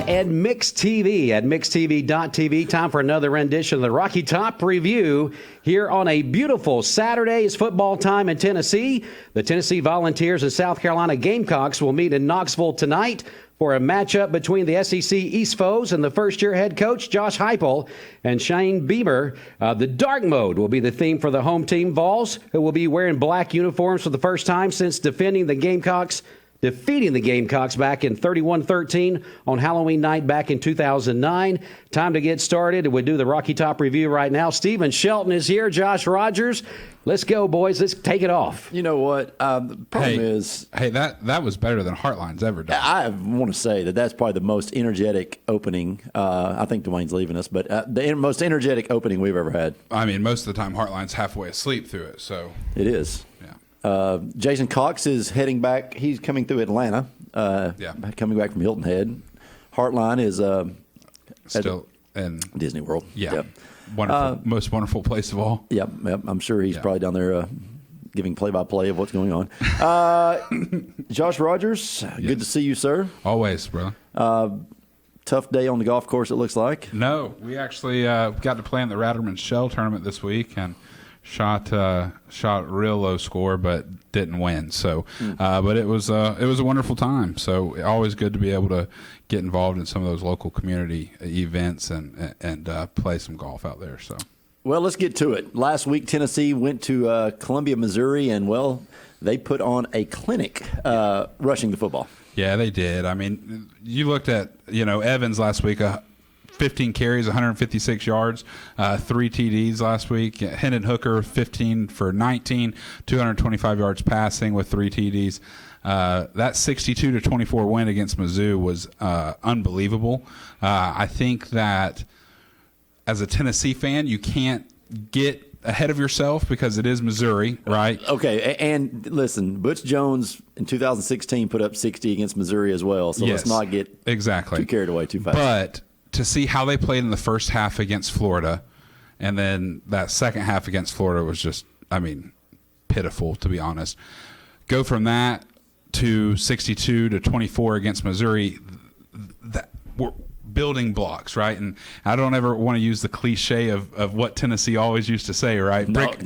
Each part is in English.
at Mix TV at mixtv.tv. Time for another rendition of the Rocky Top Review here on a beautiful Saturday. It's football time in Tennessee. The Tennessee Volunteers and South Carolina Gamecocks will meet in Knoxville tonight for a matchup between the SEC East foes and the first-year head coach, Josh Heupel, and Shane Beamer. The dark mode will be the theme for the home team, Vols, who will be wearing black uniforms for the first time since defeating the Gamecocks back in 31-13 on Halloween night back in 2009. Time to get started. We do the Rocky Top Review right now. Stephen Shelton is here. Josh Rogers. Let's go, boys. Let's take it off. You know what? The problem is... Hey, that was better than Heartline's ever done. I want to say that's probably the most energetic opening. I think Dwayne's leaving us, but the most energetic opening we've ever had. I mean, most of the time Heartline's halfway asleep through it, so... It is. Jason Cox is heading back. He's coming through Atlanta, coming back from Hilton Head. Heartline is still in Disney World. Yeah. Yep. Wonderful, most wonderful place of all. Yep. I'm sure he's probably down there giving play-by-play of what's going on. Josh Rogers, good to see you, sir. Always, brother. Tough day on the golf course, it looks like. No, we actually got to play in the Ratterman Shell tournament this week, and shot real low score, but didn't win. So, but it was a wonderful time. So always good to be able to get involved in some of those local community events and play some golf out there. So, well, let's get to it. Last week, Tennessee went to Columbia, Missouri, and they put on a clinic rushing the football. Yeah, they did. I mean, you looked at Evans last week. 15 carries, 156 yards, 3 TDs last week. Hendon Hooker, 15 for 19, 225 yards passing with 3 TDs. That 62-24 win against Mizzou was unbelievable. I think that as a Tennessee fan, you can't get ahead of yourself because it is Missouri, right? Okay, and listen, Butch Jones in 2016 put up 60 against Missouri as well, so let's not get too carried away too fast. But to see how they played in the first half against Florida, and then that second half against Florida was just, pitiful, to be honest. Go from that to 62-24 against Missouri. That we're building blocks, right? And I don't ever want to use the cliche of what Tennessee always used to say, right? Brick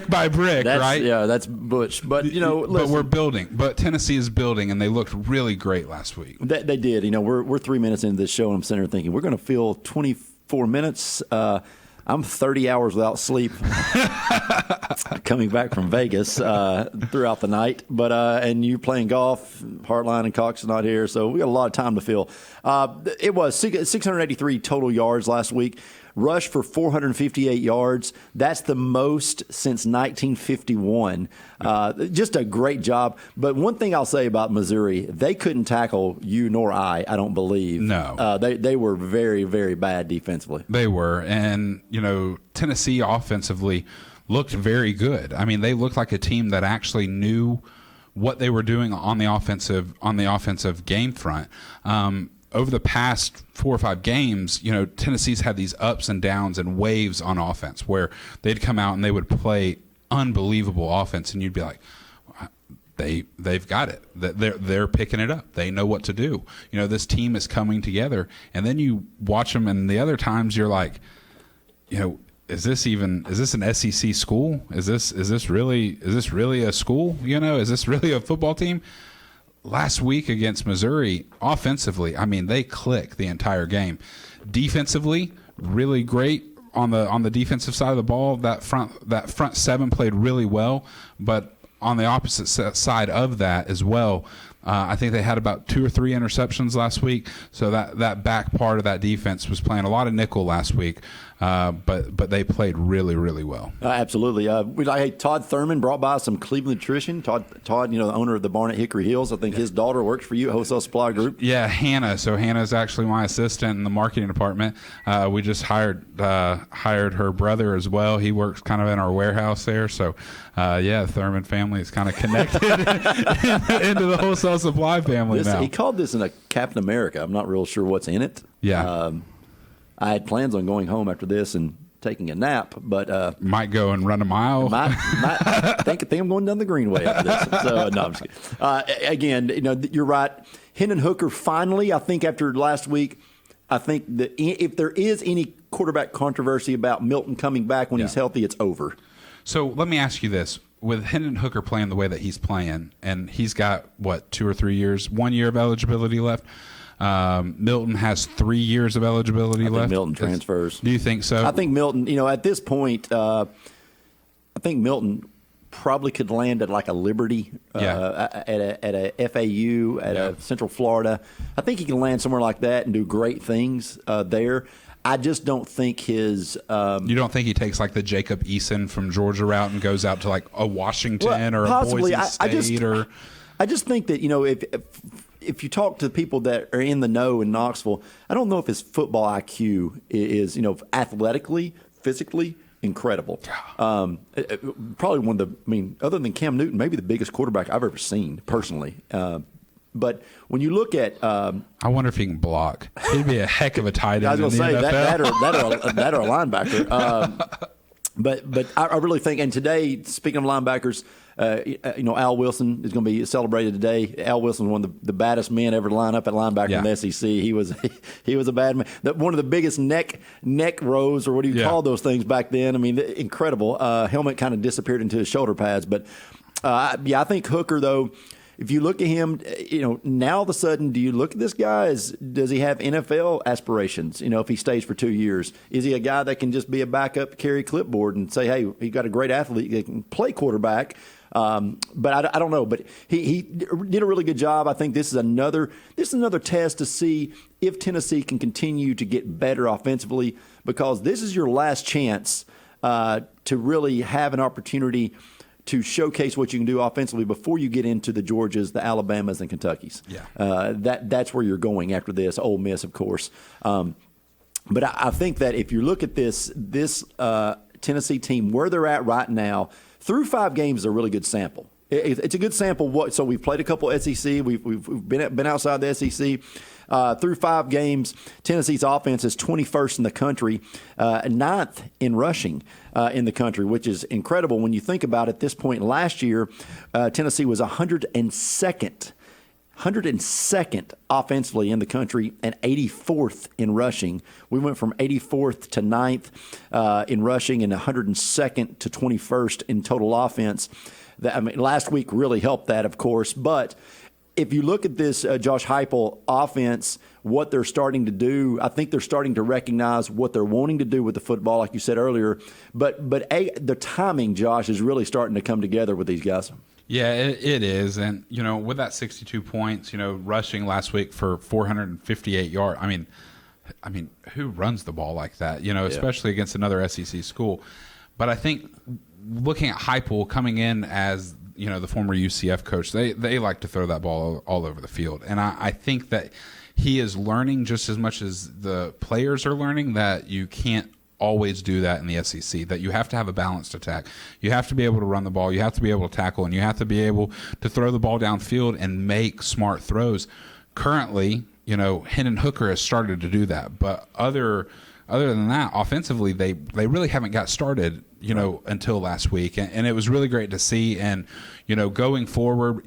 by brick, right? Yeah, that's Butch. But, but we're building. But Tennessee is building, and they looked really great last week. They did. We're 3 minutes into this show, and I'm sitting there thinking, we're going to fill 24 minutes. I'm 30 hours without sleep coming back from Vegas throughout the night. But and you're playing golf. Heartline and Cox are not here, so we got a lot of time to fill. It was 683 total yards last week. Rush for 458 yards. That's the most since 1951. Just a great job. But one thing I'll say about Missouri, they couldn't tackle you nor I don't believe. No. They were very, very bad defensively. They were. And, Tennessee offensively looked very good. I mean, they looked like a team that actually knew what they were doing on the offensive game front. Over the past 4 or 5 games, Tennessee's had these ups and downs and waves on offense where they'd come out and they would play unbelievable offense, and you'd be like, they've got it. They're picking it up. They know what to do. This team is coming together. And then you watch them, and the other times you're like, is this an SEC school? Is this really a school? Is this really a football team? Last week against Missouri, offensively, they click the entire game. Defensively, really great on the defensive side of the ball. That front seven played really well, but on the opposite side of that as well, I think they had about 2 or 3 interceptions last week. So that back part of that defense was playing a lot of nickel last week. But they played really, really well. Absolutely. Todd Thurman brought by some Cleveland nutrition. Todd, the owner of the Barn at Hickory Hills. I think his daughter works for you at Wholesale Supply Group. Yeah, Hannah. So Hannah's actually my assistant in the marketing department. We just hired her brother as well. He works kind of in our warehouse there. So, the Thurman family is kind of connected into the Wholesale Supply family now. He called this in a Captain America. I'm not real sure what's in it. Yeah. I had plans on going home after this and taking a nap, but might go and run a mile. I think I'm going down the greenway after this. So no, I'm just kidding. Again, you're right. Hendon Hooker finally, I think after last week, I think that if there is any quarterback controversy about Milton coming back when he's healthy, it's over. So let me ask you this. With Hendon Hooker playing the way that he's playing, and he's got, 2 or 3 years, 1 year of eligibility left. Milton has 3 years of eligibility left. I think Milton transfers. Do you think so? I think Milton, at this point, I think Milton probably could land at like a Liberty, at a FAU, at a Central Florida. I think he can land somewhere like that and do great things there. I just don't think his. You don't think he takes like the Jacob Eason from Georgia route and goes out to like a Washington or possibly. a Boise State? I just think that if you talk to people that are in the know in Knoxville, I don't know if his football IQ is athletically, physically incredible. Probably one of the. Other than Cam Newton, maybe the biggest quarterback I've ever seen personally. But when you look at, I wonder if he can block. He'd be a heck of a tight end. I was going to say NFL. that or a linebacker. But I really think, and today, speaking of linebackers, Al Wilson is going to be celebrated today. Al Wilson was one of the baddest men ever to line up at linebacker in the SEC. He was a bad man. One of the biggest neck rows, or what do you call those things back then? Incredible. Helmet kind of disappeared into his shoulder pads. But I think Hooker, though. If you look at him, now all of a sudden, do you look at this guy does he have NFL aspirations? If he stays for 2 years, is he a guy that can just be a backup, carry clipboard, and say, hey, he got a great athlete, he can play quarterback? But I don't know. But he did a really good job. I think this is another test to see if Tennessee can continue to get better offensively, because this is your last chance to really have an opportunity to showcase what you can do offensively before you get into the Georgias, the Alabamas, and Kentuckys. That's where you're going after this. Ole Miss, of course. But I think that if you look at this Tennessee team, where they're at right now, through 5 games is a really good sample. It's a good sample. So we've played a couple SEC. We've been outside the SEC. Through 5 games, Tennessee's offense is 21st in the country, 9th in rushing in the country, which is incredible when you think about it. At this point last year, Tennessee was 102nd offensively in the country and 84th in rushing. We went from 84th to 9th in rushing and 102nd to 21st in total offense. Last week really helped that, of course, but if you look at this Josh Heupel offense, what they're starting to do, I think they're starting to recognize what they're wanting to do with the football, like you said earlier. But the timing, Josh, is really starting to come together with these guys. Yeah, it is. And, with that 62 points, rushing last week for 458 yards, I mean, who runs the ball like that, especially against another SEC school. But I think looking at Heupel coming in as the former UCF coach, they like to throw that ball all over the field. And I think that he is learning just as much as the players are learning that you can't always do that in the SEC, that you have to have a balanced attack. You have to be able to run the ball. You have to be able to tackle, and you have to be able to throw the ball downfield and make smart throws. Currently, Hendon Hooker has started to do that. But other than that, offensively, they really haven't got started, until last week. And it was really great to see. And, going forward,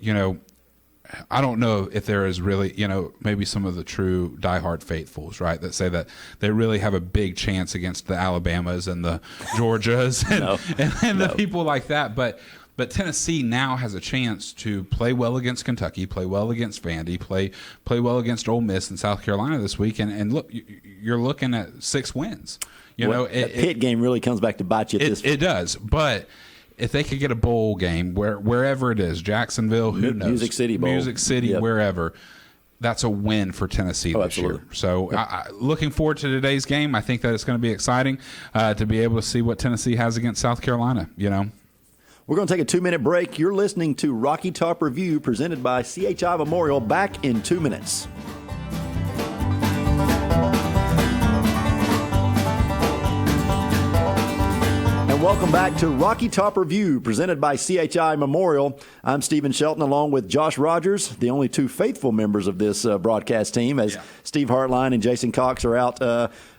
I don't know if there is really, maybe some of the true diehard faithfuls, right, that say that they really have a big chance against the Alabamas and the Georgias and the people like that. But Tennessee now has a chance to play well against Kentucky, play well against Vandy, play well against Ole Miss and South Carolina this week. And look, you're looking at 6 wins. The Pitt game really comes back to bite you at this point. It does. But if they could get a bowl game wherever it is, Jacksonville, who knows? Music City Bowl. Music City, wherever. That's a win for Tennessee this year. So looking forward to today's game. I think that it's going to be exciting to be able to see what Tennessee has against South Carolina, We're going to take a 2-minute break. You're listening to Rocky Top Review presented by CHI Memorial. Back in 2 minutes. And And welcome back to Rocky Top Review, presented by CHI Memorial. I'm Stephen Shelton, along with Josh Rogers, the only two faithful members of this broadcast team, as Steve Hartline and Jason Cox are out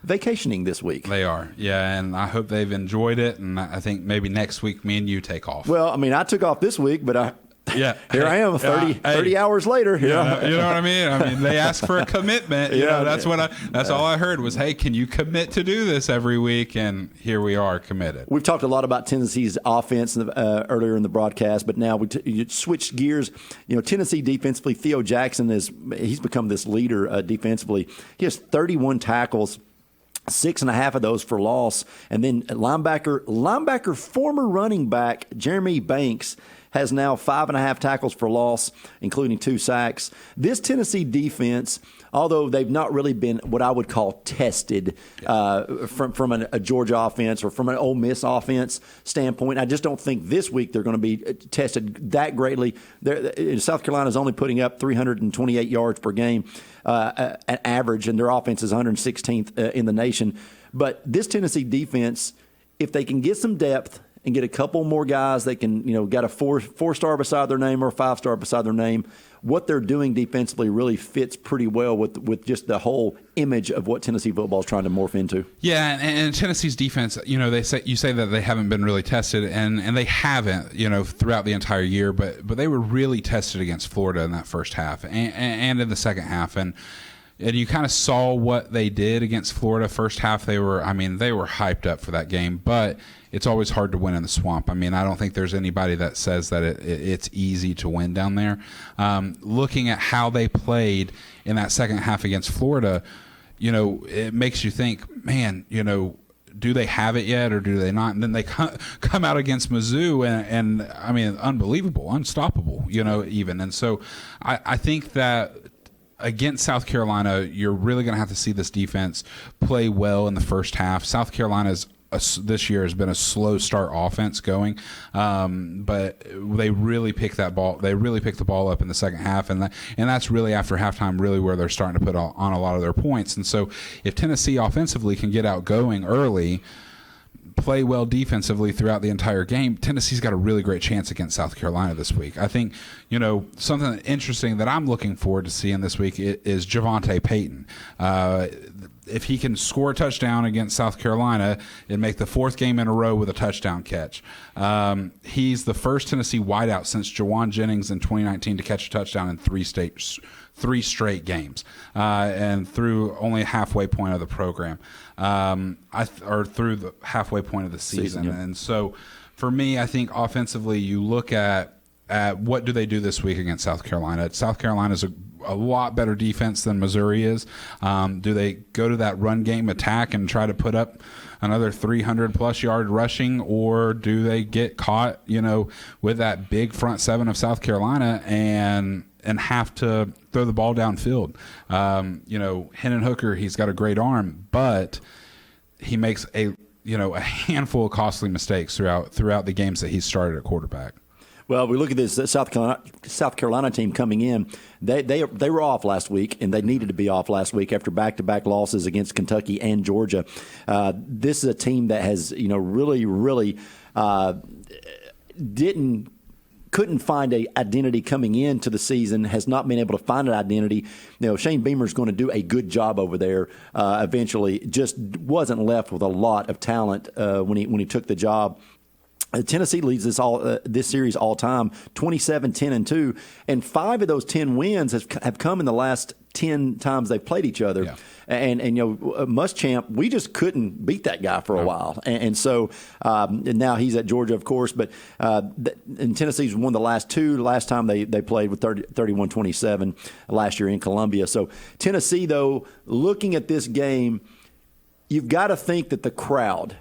vacationing this week. They are, yeah, and I hope they've enjoyed it, and I think maybe next week me and you take off. Well, I mean, I took off this week, but here I am 30 hours later. You know what I mean? I mean, they asked for a commitment. That's all I heard was, hey, can you commit to do this every week? And here we are, committed. We've talked a lot about Tennessee's offense earlier in the broadcast, but now you switched gears. You know, Tennessee defensively, Theo Jackson he's become this leader defensively. He has 31 tackles. 6.5 of those for loss. And then linebacker, former running back Jeremy Banks has now 5.5 tackles for loss, including 2 sacks. This Tennessee defense, although they've not really been what I would call tested from a Georgia offense or from an Ole Miss offense standpoint, I just don't think this week they're going to be tested that greatly. South Carolina's only putting up 328 yards per game at average, and their offense is 116th in the nation. But this Tennessee defense, if they can get some depth and get a couple more guys that can, got a four-star beside their name or a 5-star beside their name, what they're doing defensively really fits pretty well with just the whole image of what Tennessee football is trying to morph into. Yeah, and Tennessee's defense, you say that they haven't been really tested, and they haven't, throughout the entire year, but they were really tested against Florida in that first half and in the second half, and you kind of saw what they did against Florida. First half, they were hyped up for that game, but it's always hard to win in the swamp. I mean, I don't think there's anybody that says that it's easy to win down there. Looking at how they played in that second half against Florida, it makes you think, man, do they have it yet or do they not? And then they come out against Mizzou and I mean, unbelievable, unstoppable, even. And so I think that against South Carolina, you're really going to have to see this defense play well in the first half. South Carolina's this year has been a slow start offense going, but they really picked that ball. They really picked the ball up in the second half, and that's really after halftime, really where they're starting to put on a lot of their points. And so, if Tennessee offensively can get out going early, play well defensively throughout the entire game, Tennessee's got a really great chance against South Carolina this week. I think, something interesting that I'm looking forward to seeing this week is Javonte Payton. If he can score a touchdown against South Carolina and make the 4th game in a row with a touchdown catch, he's the first Tennessee wideout since Jawan Jennings in 2019 to catch a touchdown in 3 straight games, and through only a halfway point of the program, or through the halfway point of the season. Yeah. And so, for me, I think offensively, you look at what do they do this week against South Carolina. South Carolina's a lot better defense than Missouri is. Do they go to that run game attack and try to put up another 300-plus yard rushing, or do they get caught, with that big front 7 of South Carolina and have to throw the ball downfield? Hendon Hooker, he's got a great arm, but he makes a handful of costly mistakes throughout the games that he's started at quarterback. Well, we look at this South Carolina team coming in. They were off last week, and they needed to be off last week after back-to-back losses against Kentucky and Georgia. This is a team that has really couldn't find a identity coming into the season, has not been able to find an identity. Shane Beamer's going to do a good job over there eventually. Just wasn't left with a lot of talent when he took the job. Tennessee leads this series all time, 27-10-2, and 5 of those 10 wins have come in the last 10 times they've played each other. Yeah. And Muschamp, we just couldn't beat that guy for a while, and so and now he's at Georgia, of course, but and Tennessee's won the last 2. Last time they played with 31-27 last year in Columbia. So Tennessee, though, looking at this game, you've got to think that the crowd.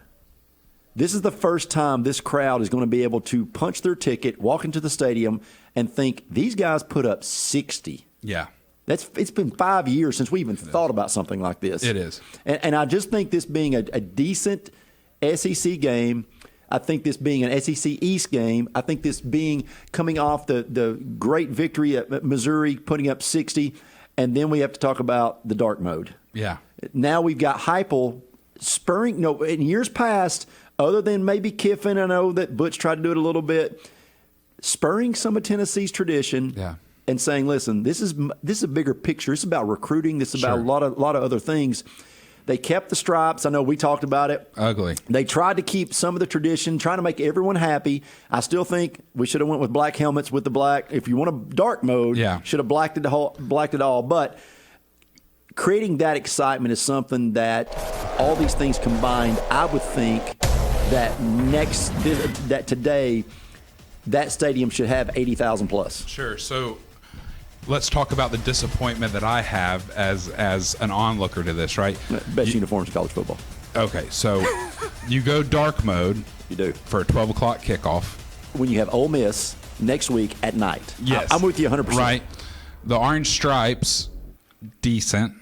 This is the first time this crowd is going to be able to punch their ticket, walk into the stadium, and think, these guys put up 60. Yeah. It's been 5 years since we even thought about something like this. It is. And I just think this being a decent SEC game, I think this being an SEC East game, I think this being coming off the great victory at Missouri, putting up 60, and then we have to talk about the dark mode. Yeah. Now we've got Heupel spurring, in years past, other than maybe Kiffin, I know that Butch tried to do it a little bit, spurring some of Tennessee's tradition. Yeah. And saying, listen, this is a bigger picture. It's about recruiting. This is about a lot of other things. They kept the stripes. I know we talked about it. Ugly. They tried to keep some of the tradition, trying to make everyone happy. I still think we should have went with black helmets with the black. If you want a dark mode, should have blacked it all. But creating that excitement is something that all these things combined, I would think that today that stadium should have 80,000 plus. Sure. So let's talk about the disappointment that I have as an onlooker to this, right? Best uniforms in college football. Okay, so you go dark mode. You do. For a 12 o'clock kickoff. When you have Ole Miss next week at night. Yes. I'm with you 100%. Right. The orange stripes, decent.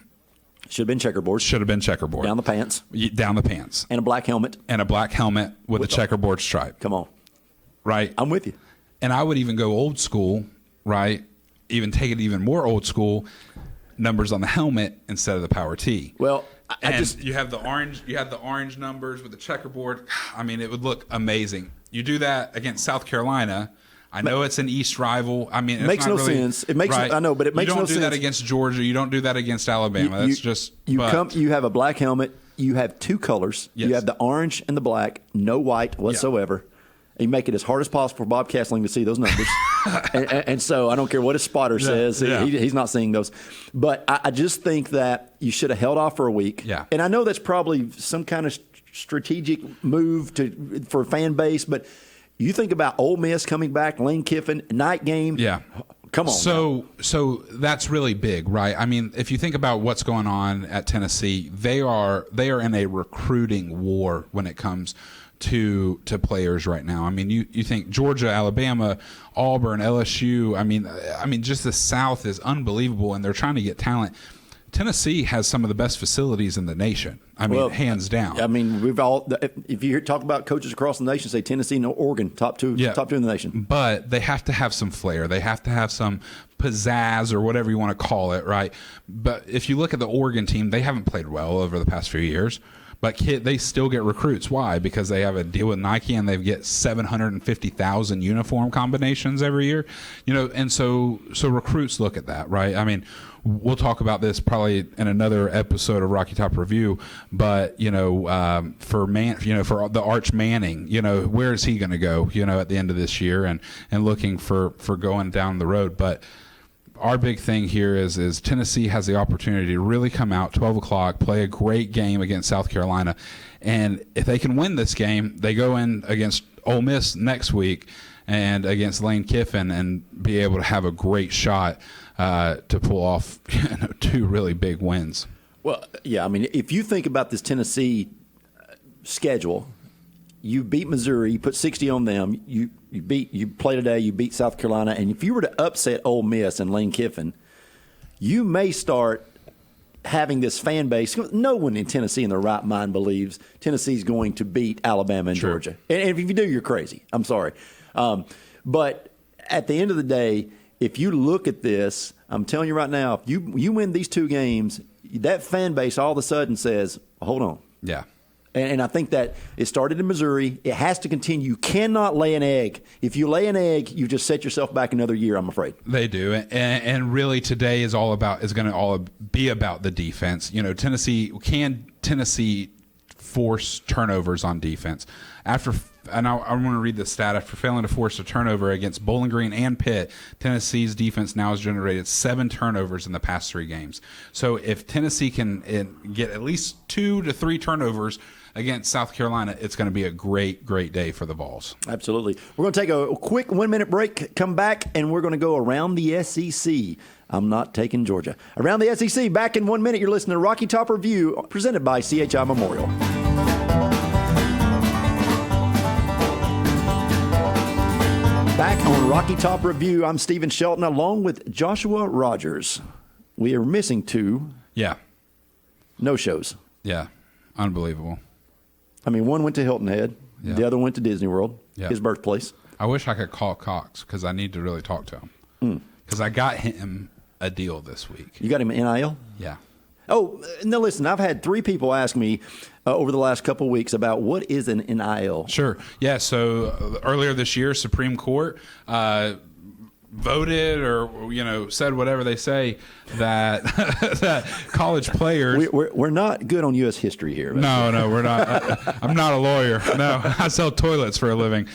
Should have been checkerboard. Should have been checkerboard. Down the pants. Down the pants. And a black helmet. And a black helmet with a checkerboard stripe. Come on. Right. I'm with you. And I would even go old school, right? Even take it even more old school, numbers on the helmet instead of the power T. Well, you have the orange numbers with the checkerboard. I mean, it would look amazing. You do that against South Carolina. I know it's an East rival. I mean, it makes no sense. It makes right. I know, but it makes no sense. You don't do that against Georgia. You don't do that against Alabama. You have a black helmet. You have two colors. Yes. You have the orange and the black. No white whatsoever. Yeah. You make it as hard as possible for Bob Castling to see those numbers. and so I don't care what his spotter says. He's not seeing those. But I just think that you should have held off for a week. Yeah. And I know that's probably some kind of strategic move for fan base. But you think about Ole Miss coming back, Lane Kiffin, night game. Yeah. Come on. So that's really big, right? I mean, if you think about what's going on at Tennessee, they are in a recruiting war when it comes to players right now. I mean, you think Georgia, Alabama, Auburn, LSU. I mean, just the South is unbelievable, and they're trying to get talent. Tennessee has some of the best facilities in the nation. I mean, hands down. I mean, if you talk about coaches across the nation, say Tennessee and Oregon, top two in the nation. But they have to have some flair. They have to have some pizzazz or whatever you want to call it, right? But if you look at the Oregon team, they haven't played well over the past few years. But they still get recruits. Why? Because they have a deal with Nike and they get 750,000 uniform combinations every year. And so recruits look at that, right? I mean, we'll talk about this probably in another episode of Rocky Top Review. But for the Arch Manning, where is he going to go? At the end of this year and looking for going down the road, but. Our big thing here is Tennessee has the opportunity to really come out 12 o'clock, play a great game against South Carolina. And if they can win this game, they go in against Ole Miss next week and against Lane Kiffin and be able to have a great shot to pull off two really big wins. Well, yeah, I mean, if you think about this Tennessee schedule, you beat Missouri, you put 60 on them, you play today, you beat South Carolina, and if you were to upset Ole Miss and Lane Kiffin, you may start having this fan base. No one in Tennessee in their right mind believes Tennessee's going to beat Alabama and Georgia. And if you do, you're crazy. I'm sorry. But at the end of the day, if you look at this, I'm telling you right now, if you win these two games, that fan base all of a sudden says, hold on. Yeah. And I think that it started in Missouri. It has to continue. You cannot lay an egg. If you lay an egg, you just set yourself back another year, I'm afraid. They do. And really today is going to all be about the defense. Can Tennessee force turnovers on defense? And I want to read the stat. After failing to force a turnover against Bowling Green and Pitt, Tennessee's defense now has generated 7 turnovers in the past 3 games. So if Tennessee can get at least 2 to 3 turnovers against South Carolina, it's going to be a great, great day for the Vols. Absolutely. We're going to take a quick 1-minute break, come back, and we're going to go around the SEC. I'm not taking Georgia. Around the SEC, back in 1 minute, you're listening to Rocky Top Review, presented by CHI Memorial. Back on Rocky Top Review, I'm Stephen Shelton, along with Joshua Rogers. We are missing 2. Yeah. No shows. Yeah. Unbelievable. I mean, one went to Hilton Head. Yeah. The other went to Disney World, his birthplace. I wish I could call Cox because I need to really talk to him. Because I got him a deal this week. You got him NIL? Yeah. Oh, now listen, I've had 3 people ask me over the last couple of weeks about what is an NIL. Sure. Yeah. So earlier this year, Supreme Court voted or said whatever they say that that college players. We're not good on U.S. history here. No, we're not. I'm not a lawyer. No, I sell toilets for a living.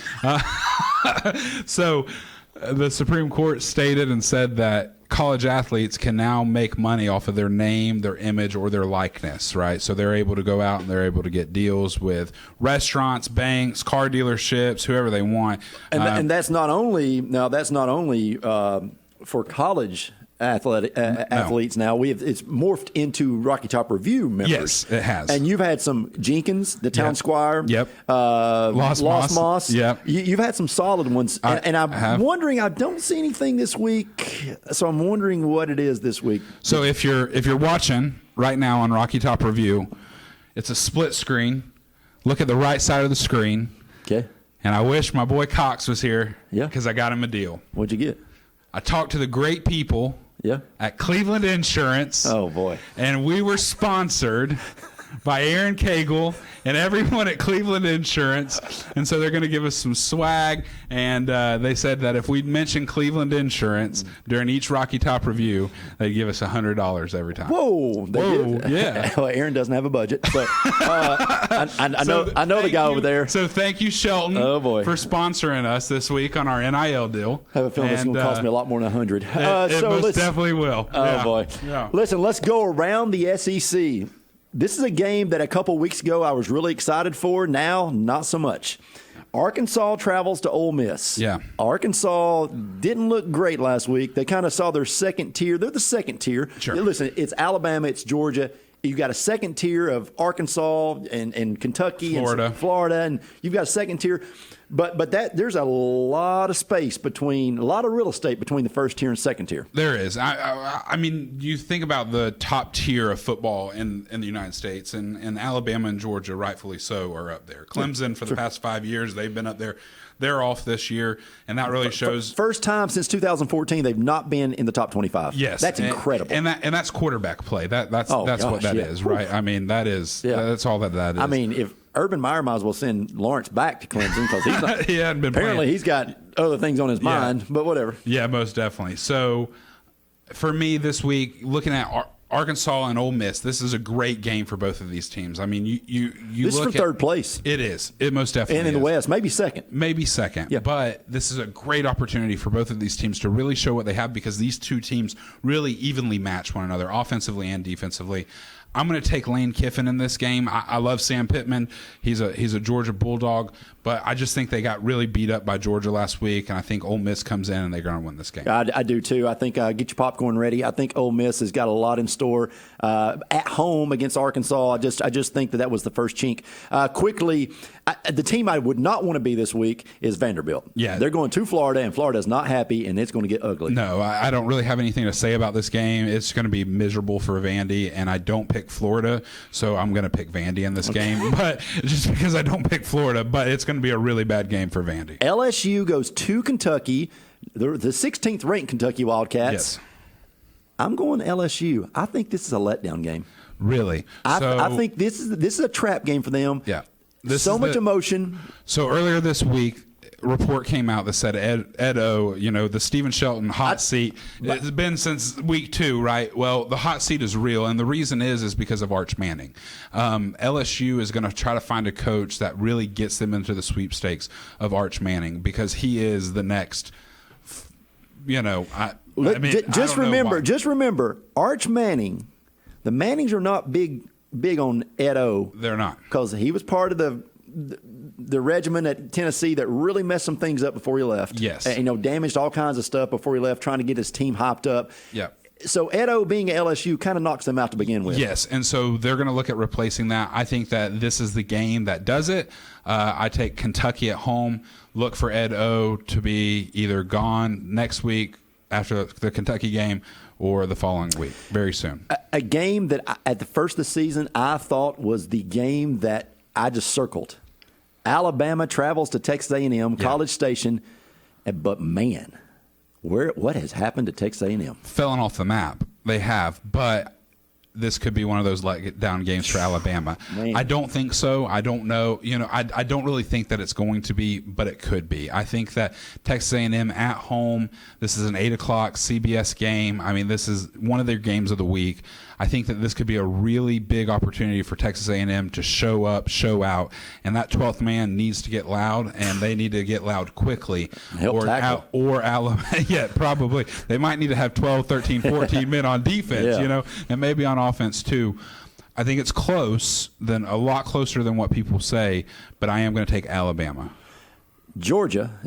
So the Supreme Court stated and said that college athletes can now make money off of their name, their image, or their likeness, right? So they're able to go out and they're able to get deals with restaurants, banks, car dealerships, whoever they want. And that's not only for college athletes now. It's morphed into Rocky Top Review members. Yes, it has. And you've had some Jenkins, the town squire. Yep. Lost Moss. Yep. You've had some solid ones. And I'm wondering, I don't see anything this week, so I'm wondering what it is this week. So if you're watching right now on Rocky Top Review, it's a split screen. Look at the right side of the screen. Okay. And I wish my boy Cox was here. Yeah. Because I got him a deal. What'd you get? I talked to the great people. Yeah. At Cleveland Insurance. Oh, boy. And we were sponsored by Aaron Cagle and everyone at Cleveland Insurance. And so they're going to give us some swag. And they said that if we mention Cleveland Insurance during each Rocky Top Review, they'd give us $100 every time. Whoa. Yeah. Well, Aaron doesn't have a budget. So I know the guy over there. So thank you, Shelton, for sponsoring us this week on our NIL deal. I have a feeling it's going to cost me a lot more than $100. It most definitely will. Oh, boy. Yeah. Listen, let's go around the SEC. This is a game that a couple weeks ago I was really excited for. Now, not so much. Arkansas travels to Ole Miss. Yeah. Arkansas didn't look great last week. They kind of saw their second tier. They're the second tier. Sure. Listen, it's Alabama, it's Georgia. You've got a second tier of Arkansas and Kentucky and Florida, and you've got a second tier. But there's a lot of space a lot of real estate between the first tier and second tier. There is. I mean, you think about the top tier of football in the United States, and Alabama and Georgia, rightfully so, are up there. Clemson, for the past 5 years, they've been up there. They're off this year, and that really shows. First time since 2014 they've not been in the top 25. Yes, that's incredible. And that's quarterback play. That's what that is, right? I mean, that's all that is. I mean, if Urban Meyer might as well send Lawrence back to Clemson because he's not. He hadn't been. Apparently, playing. He's got other things on his mind. But whatever. Yeah, most definitely. So, for me this week, looking at Arkansas and Ole Miss, this is a great game for both of these teams. I mean, you this look is for third place. It is. It most definitely and in is. the West, maybe second. Maybe second. Yeah. But this is a great opportunity for both of these teams to really show what they have because these two teams really evenly match one another, offensively and defensively. I'm going to take Lane Kiffin in this game. I love Sam Pittman. He's a Georgia Bulldog, but I just think they got really beat up by Georgia last week, and I think Ole Miss comes in and they're going to win this game. I do too. I think get your popcorn ready. I think Ole Miss has got a lot in store at home against Arkansas. I just think that was the first chink. Quickly, the team I would not want to be this week is Vanderbilt. Yeah, they're going to Florida, and Florida's not happy, and it's going to get ugly. No, I don't really have anything to say about this game. It's going to be miserable for Vandy, and I don't pick Florida, so I'm going to pick Vandy in this game. But just because I don't pick Florida, but it's going to be a really bad game for Vandy. LSU goes to Kentucky, the 16th ranked Kentucky Wildcats. Yes. I'm going LSU. I think this is a letdown game. Really? I think this is a trap game for them. Yeah. So much emotion. So earlier this week, a report came out that said Ed O, the Stephen Shelton hot seat. It's been since week 2, right? Well, the hot seat is real, and the reason is because of Arch Manning. LSU is going to try to find a coach that really gets them into the sweepstakes of Arch Manning because he is the next. Just remember, Arch Manning. The Mannings are not big on Ed O. They're not, because he was part of the regiment at Tennessee that really messed some things up before he left. Yes, damaged all kinds of stuff before he left, trying to get his team hyped up. Yeah. So Ed O being at LSU kind of knocks them out to begin with. Yes, and so they're going to look at replacing that. I think that this is the game that does it. I take Kentucky at home. Look for Ed O to be either gone next week after the Kentucky game or the following week, very soon. A game that at the first of the season I thought was the game that I just circled. Alabama travels to Texas A&M, College Station, but man, what has happened to Texas A&M? Fallen off the map. They have, but this could be one of those let-down games for Alabama. Man. I don't think so. I don't know. I don't really think that it's going to be, but it could be. I think that Texas A&M at home, this is an 8 o'clock CBS game. I mean, this is one of their games of the week. I think that this could be a really big opportunity for Texas A&M to show up, show out, and that 12th man needs to get loud, and they need to get loud quickly. Tackle. Or Alabama. Yeah, probably. They might need to have 12, 13, 14 men on defense, and maybe on offense too. I think it's close, a lot closer than what people say, but I am going to take Alabama. Georgia.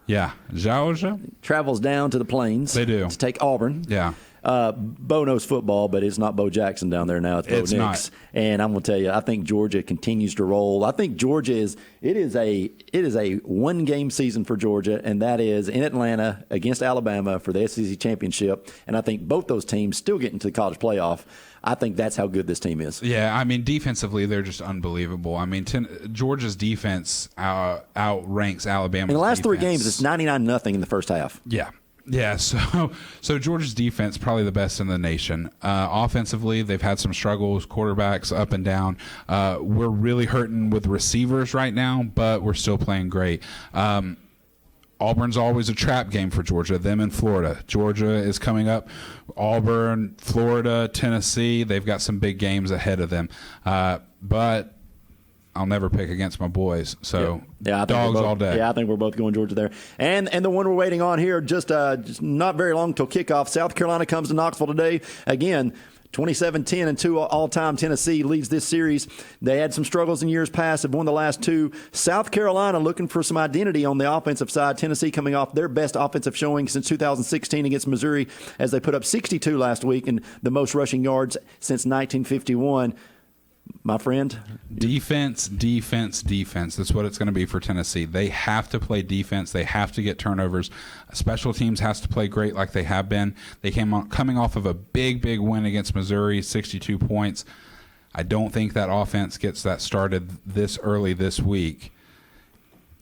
Yeah, Georgia travels down to the Plains. They do. To take Auburn. Yeah. Bo knows football, but it's not Bo Jackson down there now. It's Bo Nix. Not. And I'm going to tell you, I think Georgia continues to roll. I think Georgia is a one-game season for Georgia, and that is in Atlanta against Alabama for the SEC championship. And I think both those teams still get into the college playoff. I think that's how good this team is. Yeah, I mean, defensively, they're just unbelievable. I mean, Georgia's defense outranks Alabama's In the last defense. 3 games, it's 99-0 in the first half. Yeah. Yeah, so Georgia's defense probably the best in the nation. Offensively, they've had some struggles, quarterbacks up and down. We're really hurting with receivers right now, but we're still playing great. Auburn's always a trap game for Georgia, them and Florida. Georgia is coming up. Auburn, Florida, Tennessee, they've got some big games ahead of them. But I'll never pick against my boys. So I think dogs all day. Yeah, I think we're both going Georgia there. And the one we're waiting on here, just not very long till kickoff. South Carolina comes to Knoxville today. Again, 27-10-2 all-time. Tennessee leads this series. They had some struggles in years past, have won the last 2. South Carolina looking for some identity on the offensive side. Tennessee coming off their best offensive showing since 2016 against Missouri as they put up 62 last week and the most rushing yards since 1951. My friend, defense. That's what it's going to be for Tennessee. They have to play defense. They have to get turnovers. Special teams has to play great like they have been. They coming off of a big win against Missouri, 62 points. I don't think that offense gets that started this early this week.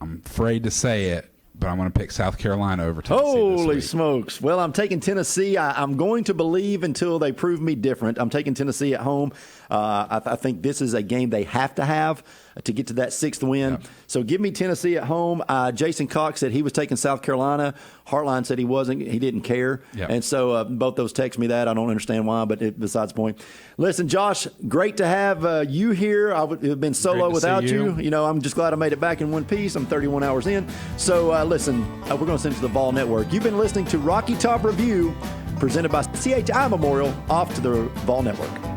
I'm afraid to say it, but I'm going to pick South Carolina over Tennessee Holy this week. smokes. Well, I'm taking Tennessee. I'm going to believe until they prove me different. I'm taking Tennessee at home. I think this is a game they have to get to that 6th win. Yeah. So give me Tennessee at home. Jason Cox said he was taking South Carolina. Hartline said he wasn't. He didn't care. Yeah. And so both those text me that. I don't understand why, but besides the point. Listen, Josh, great to have you here. I would have been solo without you. I'm just glad I made it back in one piece. I'm 31 hours in. So listen, we're going to send it to the Vol Network. You've been listening to Rocky Top Review presented by CHI Memorial off to the Vol Network.